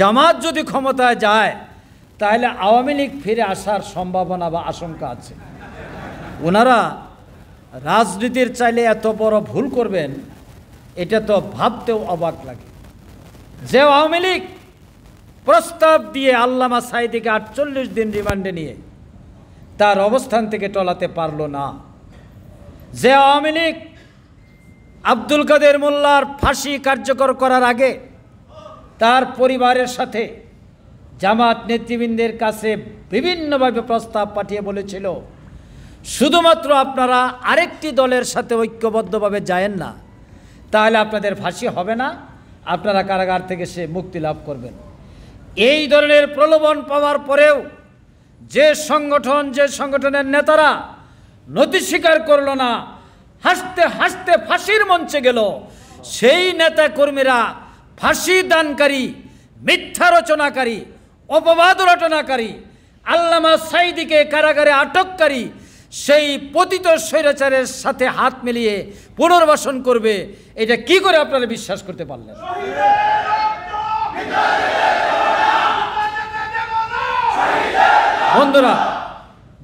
জামাত যদি ক্ষমতায় যায় তাহলে আওয়ামী লীগ ফিরে আসার সম্ভাবনা বা আশঙ্কা আছে। ওনারা রাজনীতির চাইলে এত বড় ভুল করবেন এটা তো ভাবতেও অবাক লাগে। যে আওয়ামী লীগ প্রস্তাব দিয়ে আল্লামা সাঈদীকে ৪৮ দিন রিমান্ডে নিয়ে তার অবস্থান থেকে টলাতে পারল না, যে আওয়ামী লীগ আব্দুল কাদের মোল্লার ফাঁসি কার্যকর করার আগে তার পরিবারের সাথে জামাত নেতৃবৃন্দের কাছে বিভিন্নভাবে প্রস্তাব পাঠিয়ে বলেছিল শুধুমাত্র আপনারা আরেকটি দলের সাথে ঐক্যবদ্ধভাবে যায়েন না তাহলে আপনাদের ফাঁসি হবে না, আপনারা কারাগার থেকে সে মুক্তি লাভ করবেন। এই ধরনের প্রলোভন পাওয়ার পরেও যে সংগঠনের নেতারা নতি স্বীকার করল না, হাসতে হাসতে ফাঁসির মঞ্চে গেল, সেই নেতা কর্মীরা ফাঁসি দানকারী, মিথ্যা রচনাকারী, অপবাদ রটনাকারী, আল্লামা সাঈদীকে কারাগারে আটককারী সেই পতিত স্বৈরাচারের সাথে হাত মিলিয়ে পুনর্বাসন করবে, এটা কি করে আপনারা বিশ্বাস করতে পারলেন?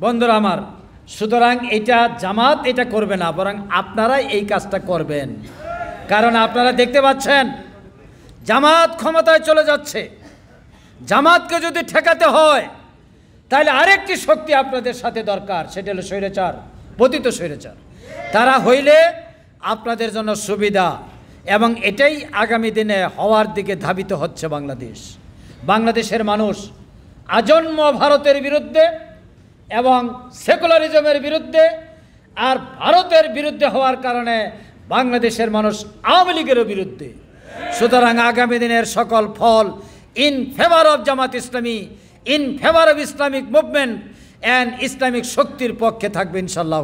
বন্ধুরা আমার, সুতরাং এটা জামাত এটা করবে না, বরং আপনারাই এই কাজটা করবেন। কারণ আপনারা দেখতে পাচ্ছেন জামাত ক্ষমতায় চলে যাচ্ছে। জামাতকে যদি ঠেকাতে হয় তাহলে আরেকটি শক্তি আপনাদের সাথে দরকার, সেটা হলো স্বৈরাচার, পতিত স্বৈরাচার। তারা হইলে আপনাদের জন্য সুবিধা, এবং এটাই আগামী দিনে হওয়ার দিকে ধাবিত হচ্ছে বাংলাদেশের মানুষ আজন্ম ভারতের বিরুদ্ধে এবং সেকুলারিজমের বিরুদ্ধে আর ভারতের বিরুদ্ধে হওয়ার কারণে বাংলাদেশের মানুষ আওয়ামী লীগেরও বিরুদ্ধে। সুতরাং আগামী দিনের সকল ফল in favour of Jamaat Islami, in favour of Islamic movement and Islamic শক্তির পক্ষে থাকবে ইনশাআল্লাহ।